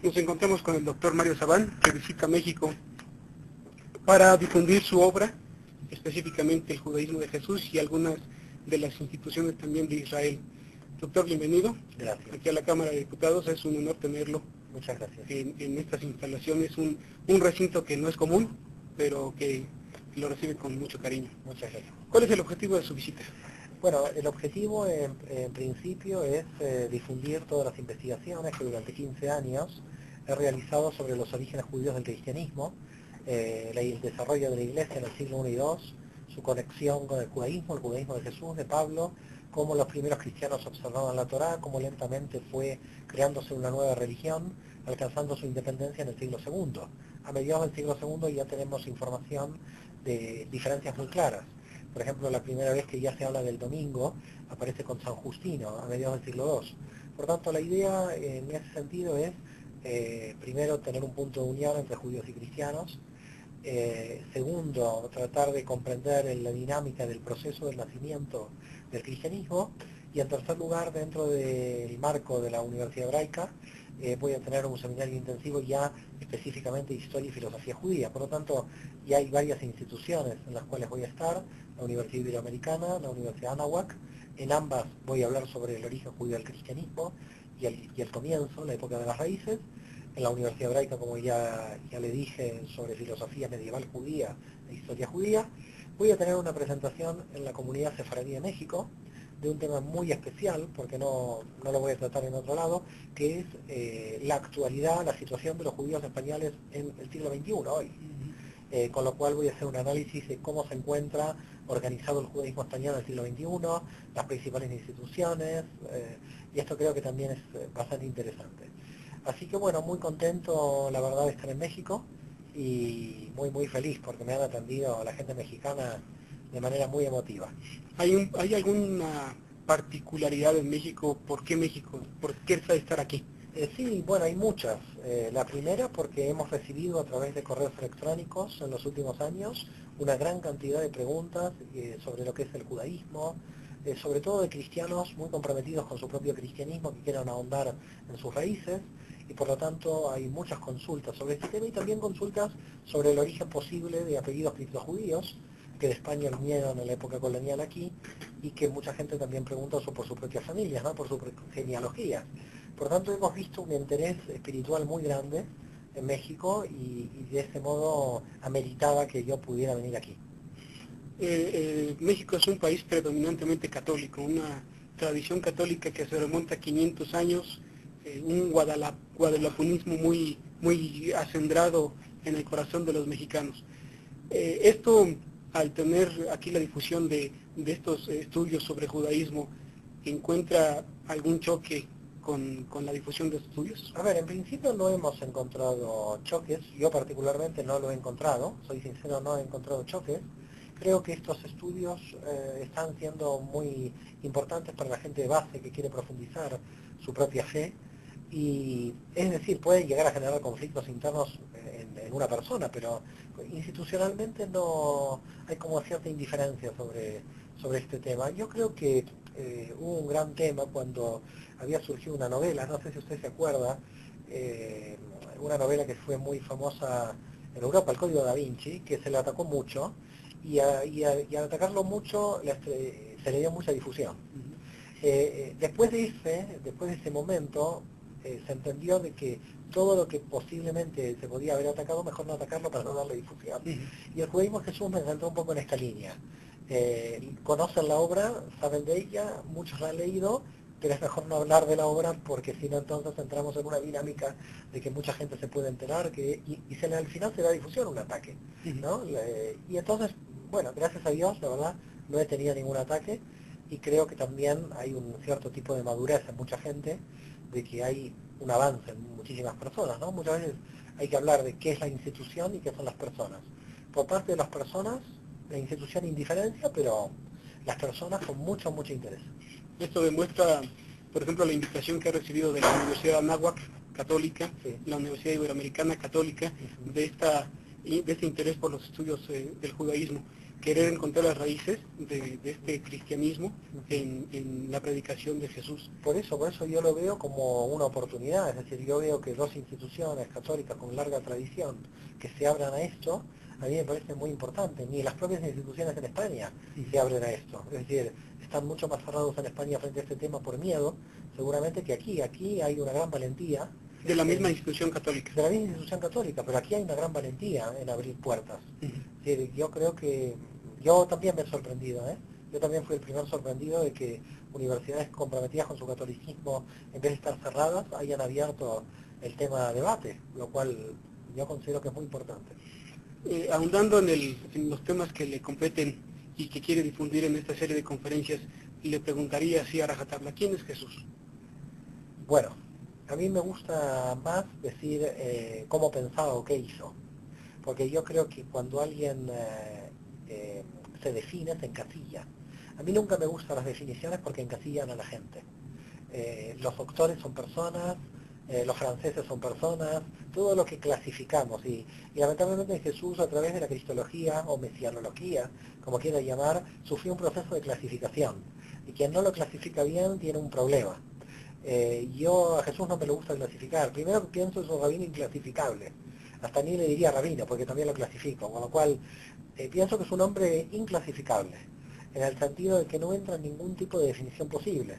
Nos encontramos con el doctor Mario Sabán, que visita México para difundir su obra, específicamente el judaísmo de Jesús y algunas de las instituciones también de Israel. Doctor, bienvenido. Gracias. Aquí a la Cámara de Diputados, es un honor tenerlo. Muchas gracias. En estas instalaciones, un recinto que no es común, pero que lo recibe con mucho cariño. Muchas gracias. ¿Cuál es el objetivo de su visita? Bueno, el objetivo en principio es difundir todas las investigaciones que durante 15 años he realizado sobre los orígenes judíos del cristianismo, el desarrollo de la Iglesia en el siglo I y II, su conexión con el judaísmo de Jesús, de Pablo, cómo los primeros cristianos observaban la Torá, cómo lentamente fue creándose una nueva religión, alcanzando su independencia en el siglo II. A mediados del siglo II ya tenemos información de diferencias muy claras. Por ejemplo, la primera vez que ya se habla del domingo aparece con San Justino, a mediados del siglo II. Por tanto, la idea en ese sentido es, primero, tener un punto de unión entre judíos y cristianos. Segundo, tratar de comprender la dinámica del proceso del nacimiento del cristianismo. Y en tercer lugar, dentro del marco de la Universidad Hebraica, voy a tener un seminario intensivo ya específicamente de historia y filosofía judía. Por lo tanto, ya hay varias instituciones en las cuales voy a estar, la Universidad Iberoamericana, la Universidad Anáhuac. En ambas voy a hablar sobre el origen judío del cristianismo y el comienzo, la época de las raíces. En la Universidad Hebraica, como ya le dije, sobre filosofía medieval judía e historia judía. Voy a tener una presentación en la comunidad sefaradí de México, de un tema muy especial, porque no lo voy a tratar en otro lado, que es la actualidad, la situación de los judíos españoles en el siglo XXI, hoy. Con lo cual voy a hacer un análisis de cómo se encuentra organizado el judaísmo español en el siglo XXI, las principales instituciones, y esto creo que también es bastante interesante. Así que bueno, muy contento la verdad de estar en México y muy feliz porque me han atendido la gente mexicana de manera muy emotiva. ¿Hay alguna particularidad en México? ¿Por qué México? ¿Por qué estar aquí? Sí, bueno, hay muchas. La primera porque hemos recibido a través de correos electrónicos en los últimos años una gran cantidad de preguntas sobre lo que es el judaísmo, sobre todo de cristianos muy comprometidos con su propio cristianismo que quieran ahondar en sus raíces, y por lo tanto hay muchas consultas sobre este tema y también consultas sobre el origen posible de apellidos criptojudíos que de España vinieron en la época colonial aquí, y que mucha gente también pregunta por sus propias familias, ¿no? Por su genealogía. Por tanto, hemos visto un interés espiritual muy grande en México y de ese modo ameritaba que yo pudiera venir aquí. México es un país predominantemente católico, una tradición católica que se remonta a 500 años, un guadalapunismo muy acendrado en el corazón de los mexicanos. Esto, al tener aquí la difusión de estos estudios sobre judaísmo, ¿encuentra algún choque con la difusión de estudios? A ver, en principio no hemos encontrado choques, yo particularmente no lo he encontrado, soy sincero, no he encontrado choques. Creo que estos estudios están siendo muy importantes para la gente de base que quiere profundizar su propia fe, y es decir, pueden llegar a generar conflictos internos en una persona, pero institucionalmente no hay como cierta indiferencia sobre este tema. Yo creo que hubo un gran tema cuando había surgido una novela, no sé si usted se acuerda, una novela que fue muy famosa en Europa, El Código Da Vinci, que se le atacó mucho, y al atacarlo mucho se le dio mucha difusión. Después de ese momento, se entendió de que todo lo que posiblemente se podía haber atacado, mejor no atacarlo para no darle difusión. Y el judaísmo de Jesús me encontró un poco en esta línea. Conocen la obra, saben de ella, muchos la han leído, pero es mejor no hablar de la obra porque si no entonces entramos en una dinámica de que mucha gente se puede enterar y al final se da difusión un ataque, ¿no? Y entonces, bueno, gracias a Dios, la verdad, no he tenido ningún ataque, y creo que también hay un cierto tipo de madurez en mucha gente, de que hay un avance en muchísimas personas, ¿no? Muchas veces hay que hablar de qué es la institución y qué son las personas. Por parte de las personas, la institución indiferencia, pero las personas con mucho interés. Esto demuestra, por ejemplo, la invitación que ha recibido de la Universidad Anáhuac católica, Sí. la Universidad Iberoamericana católica, de este interés por los estudios del judaísmo. querer encontrar las raíces de este cristianismo en la predicación de Jesús. Por eso yo lo veo como una oportunidad, es decir, yo veo que dos instituciones católicas con larga tradición que se abran a esto, a mí me parece muy importante. Ni las propias instituciones en España se abren a esto, es decir, están mucho más cerrados en España frente a este tema por miedo, seguramente que aquí hay una gran valentía. De la misma institución católica. De la misma institución católica, pero aquí hay una gran valentía en abrir puertas. Es decir, yo creo que, yo también me he sorprendido, yo también fui el primer sorprendido de que universidades comprometidas con su catolicismo, en vez de estar cerradas, hayan abierto el tema a debate, lo cual yo considero que es muy importante. Ahondando en los temas que le competen y que quiere difundir en esta serie de conferencias, le preguntaría así a rajatabla, ¿quién es Jesús? Bueno, a mí me gusta más decir cómo pensaba o qué hizo, porque yo creo que cuando alguien se define, se encasilla. A mí nunca me gustan las definiciones porque encasillan a la gente. Los doctores son personas, los franceses son personas, todo lo que clasificamos. Y lamentablemente Jesús, a través de la cristología o mesianología, como quiera llamar, sufrió un proceso de clasificación. Y quien no lo clasifica bien tiene un problema. Yo a Jesús no me lo gusta clasificar. Primero pienso es un rabino inclasificable. Hasta ni le diría rabino porque también lo clasifico. Con lo cual pienso que es un hombre inclasificable, en el sentido de que no entra en ningún tipo de definición posible.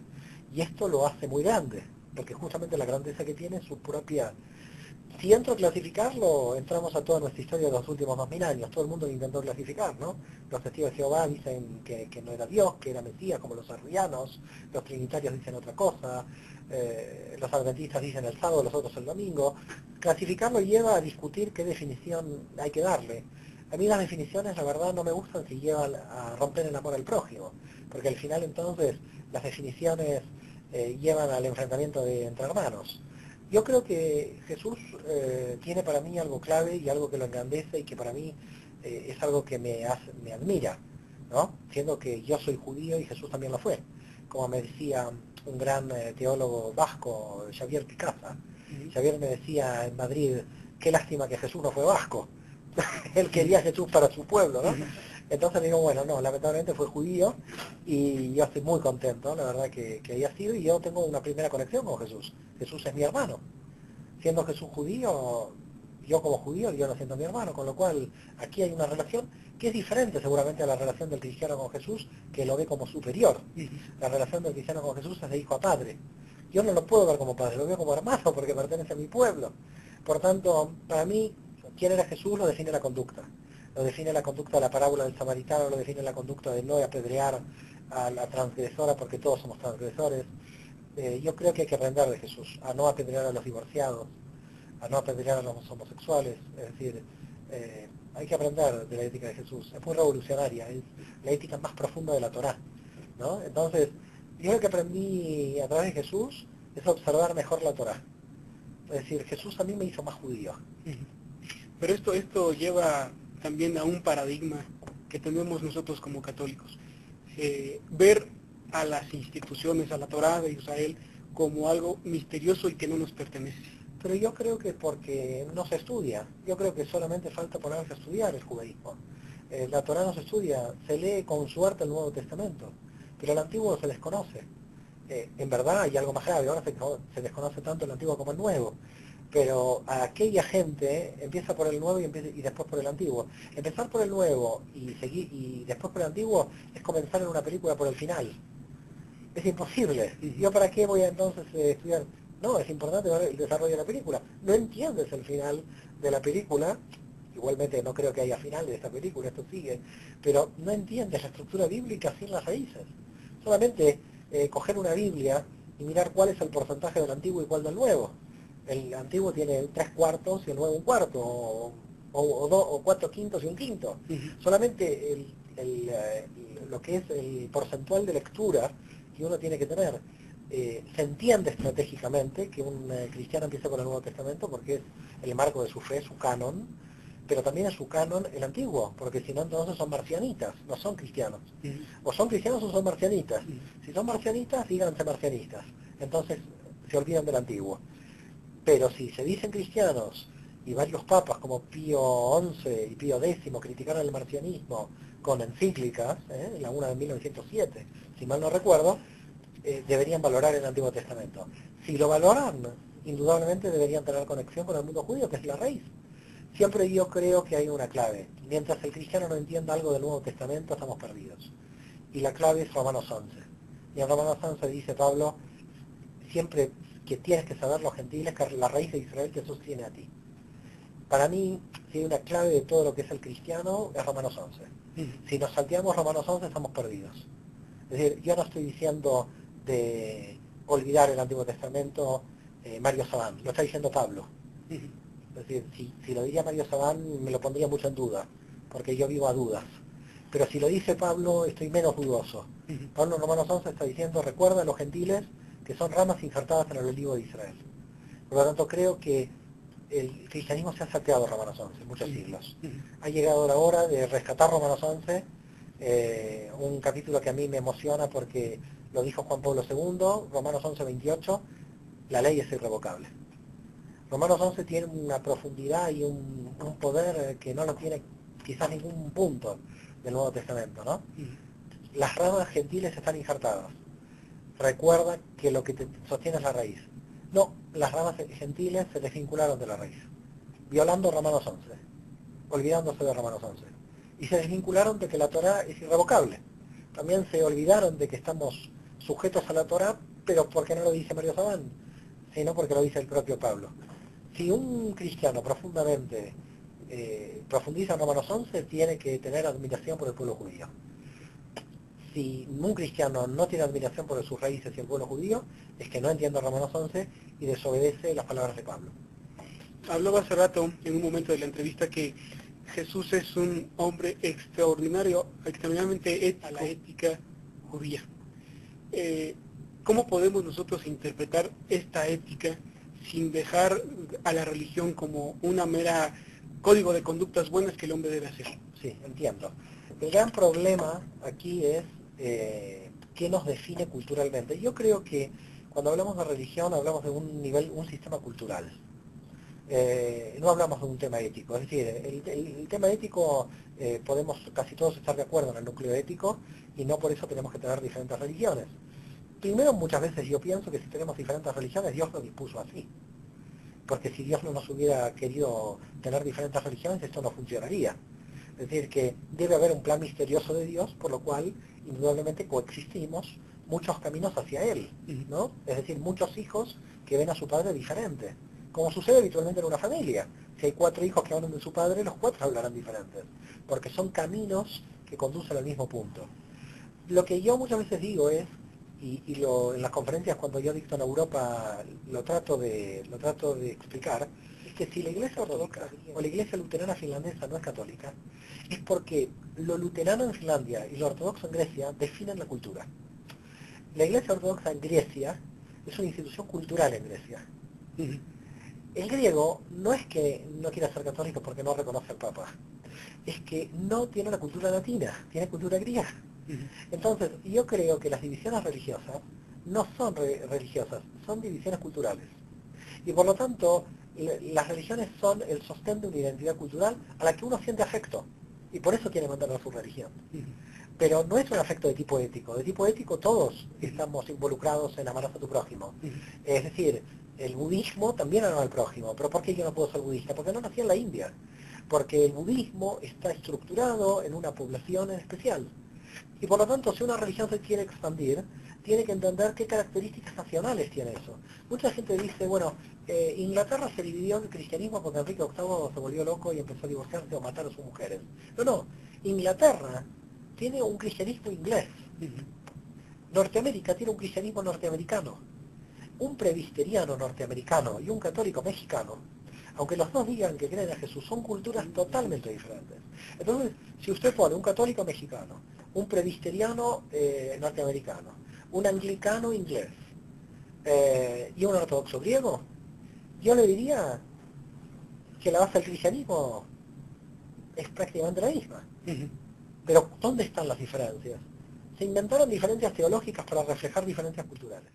Y esto lo hace muy grande, porque justamente la grandeza que tiene es su propia... Si entro a clasificarlo, entramos a toda nuestra historia de los últimos 2000 años. Todo el mundo lo intentó clasificar, ¿no? Los testigos de Jehová dicen que no era Dios, que era Mesías, como los arrianos. Los trinitarios dicen otra cosa. Los adventistas dicen el sábado, los otros el domingo. Clasificarlo lleva a discutir qué definición hay que darle. A mí las definiciones, la verdad, no me gustan si llevan a romper el amor al prójimo, porque al final entonces las definiciones llevan al enfrentamiento entre hermanos. Yo creo que Jesús tiene para mí algo clave y algo que lo engrandece y que para mí es algo que me admira, ¿no? Siendo que yo soy judío y Jesús también lo fue. Como me decía un gran teólogo vasco, Xavier Picasa. Xavier me decía en Madrid, qué lástima que Jesús no fue vasco. Él quería a Jesús para su pueblo, ¿no? Entonces digo, bueno, no, lamentablemente fue judío y yo estoy muy contento, la verdad que haya sido, y yo tengo una primera conexión con Jesús. Jesús es mi hermano. Siendo Jesús judío, yo como judío, yo no siento mi hermano, con lo cual aquí hay una relación que es diferente seguramente a la relación del cristiano con Jesús, que lo ve como superior. La relación del cristiano con Jesús es de hijo a padre. Yo no lo puedo ver como padre, lo veo como hermano porque pertenece a mi pueblo. Por tanto, para mí, quién era Jesús lo define la conducta. Lo define la conducta de la parábola del samaritano, lo define la conducta de no apedrear a la transgresora, porque todos somos transgresores. Yo creo que hay que aprender de Jesús, a no apedrear a los divorciados, a no apedrear a los homosexuales, es decir, hay que aprender de la ética de Jesús. Es muy revolucionaria, es la ética más profunda de la Torá, ¿no? Entonces, yo lo que aprendí a través de Jesús es observar mejor la Torá. Es decir, Jesús a mí me hizo más judío. Pero esto lleva también a un paradigma que tenemos nosotros como católicos. Ver a las instituciones, a la Torá de Israel, como algo misterioso y que no nos pertenece. Pero yo creo que porque no se estudia. Yo creo que solamente falta ponerse a estudiar el judaísmo. La Torá no se estudia, se lee con suerte el Nuevo Testamento, pero el Antiguo se desconoce. En verdad hay algo más grave, ahora se desconoce tanto el Antiguo como el Nuevo. Pero a aquella gente empieza por el nuevo y después por el antiguo. Empezar por el nuevo y después por el antiguo es comenzar en una película por el final. Es imposible. ¿Yo para qué voy a entonces estudiar? No, es importante ver el desarrollo de la película. No entiendes el final de la película, igualmente no creo que haya final de esta película, esto sigue, pero no entiendes la estructura bíblica sin las raíces. Solamente coger una Biblia y mirar cuál es el porcentaje del antiguo y cuál del nuevo. El antiguo tiene 3/4 y el nuevo 1/4, o 4/5 y 1/5. Solamente lo que es el porcentual de lectura que uno tiene que tener. Se entiende estratégicamente que un cristiano empieza con el Nuevo Testamento porque es el marco de su fe, su canon, pero también es su canon el antiguo, porque si no entonces son marcianitas, no son cristianos. O son cristianos o son marcianitas. Si son marcianitas, díganse marcianistas. Entonces se olvidan del antiguo. Pero si se dicen cristianos y varios papas como Pío XI y Pío X criticaron el marcianismo con encíclicas, la una de 1907, si mal no recuerdo, deberían valorar el Antiguo Testamento. Si lo valoran, indudablemente deberían tener conexión con el mundo judío, que es la raíz. Siempre yo creo que hay una clave. Mientras el cristiano no entienda algo del Nuevo Testamento, estamos perdidos. Y la clave es Romanos 11. Y en Romanos 11 dice Pablo, siempre que tienes que saber los gentiles, que la raíz de Israel te sostiene a ti. Para mí, si hay una clave de todo lo que es el cristiano, es Romanos 11. Si nos salteamos Romanos 11, estamos perdidos. Es decir, yo no estoy diciendo de olvidar el Antiguo Testamento Mario Sabán, lo está diciendo Pablo. Es decir, si lo diría Mario Sabán, me lo pondría mucho en duda, porque yo vivo a dudas. Pero si lo dice Pablo, estoy menos dudoso. Pablo en Romanos 11 está diciendo, recuerda a los gentiles que son ramas injertadas en el olivo de Israel. Por lo tanto, creo que el cristianismo se ha saqueado Romanos 11 en muchos siglos. Ha llegado la hora de rescatar Romanos 11, un capítulo que a mí me emociona porque lo dijo Juan Pablo II, Romanos 11, 28, la ley es irrevocable. Romanos 11 tiene una profundidad y un poder que no lo tiene quizás ningún punto del Nuevo Testamento, ¿no? Las ramas gentiles están injertadas. Recuerda que lo que te sostiene es la raíz. No, las ramas gentiles se desvincularon de la raíz, violando Romanos 11, olvidándose de Romanos 11. Y se desvincularon de que la Torá es irrevocable. También se olvidaron de que estamos sujetos a la Torá, pero porque no lo dice Mario Sabán, sino porque lo dice el propio Pablo. Si un cristiano profundamente profundiza en Romanos 11, tiene que tener admiración por el pueblo judío. Si un cristiano no tiene admiración por sus raíces y el pueblo judío, es que no entiende Romanos 11 y desobedece las palabras de Pablo. Hablaba hace rato, en un momento de la entrevista, que Jesús es un hombre extraordinario, extraordinariamente ético, a la ética judía. ¿Cómo podemos nosotros interpretar esta ética sin dejar a la religión como una mera código de conductas buenas que el hombre debe hacer? Sí, entiendo. El gran problema aquí es qué nos define culturalmente. Yo creo que cuando hablamos de religión hablamos de un nivel, un sistema cultural. No hablamos de un tema ético. Es decir, el tema ético podemos casi todos estar de acuerdo en el núcleo ético y no por eso tenemos que tener diferentes religiones. Primero, muchas veces yo pienso que si tenemos diferentes religiones, Dios lo dispuso así. Porque si Dios no nos hubiera querido tener diferentes religiones, esto no funcionaría. Es decir, que debe haber un plan misterioso de Dios, por lo cual, indudablemente, coexistimos muchos caminos hacia Él, ¿no? Es decir, muchos hijos que ven a su padre diferente, como sucede habitualmente en una familia. Si hay 4 hijos que hablan de su padre, los 4 hablarán diferentes, porque son caminos que conducen al mismo punto. Lo que yo muchas veces digo es, en las conferencias cuando yo dicto en Europa lo trato de explicar, es que si la iglesia ortodoxa o la iglesia luterana finlandesa no es católica, es porque lo luterano en Finlandia y lo ortodoxo en Grecia definen la cultura. La iglesia ortodoxa en Grecia es una institución cultural en Grecia. El griego no es que no quiera ser católico porque no reconoce al Papa, es que no tiene la cultura latina, tiene cultura griega. Entonces, yo creo que las divisiones religiosas no son religiosas, son divisiones culturales. Y por lo tanto, las religiones son el sostén de una identidad cultural a la que uno siente afecto. Y por eso quiere mantener su religión. Pero no es un afecto de tipo ético. De tipo ético todos estamos involucrados en amar a tu prójimo. Es decir, el budismo también ama al prójimo. ¿Pero por qué yo no puedo ser budista? Porque no nací en la India. Porque el budismo está estructurado en una población en especial. Y por lo tanto, si una religión se quiere expandir, tiene que entender qué características nacionales tiene eso. Mucha gente dice, bueno, Inglaterra se dividió en el cristianismo porque Enrique VIII se volvió loco y empezó a divorciarse o matar a sus mujeres. No, Inglaterra tiene un cristianismo inglés. Norteamérica tiene un cristianismo norteamericano. Un presbiteriano norteamericano y un católico mexicano, aunque los dos digan que creen a Jesús, son culturas totalmente diferentes. Entonces, si usted pone un católico mexicano, un presbiteriano norteamericano, un anglicano inglés y un ortodoxo griego, yo le diría que la base del cristianismo es prácticamente la misma. Pero, ¿dónde están las diferencias? Se inventaron diferencias teológicas para reflejar diferencias culturales.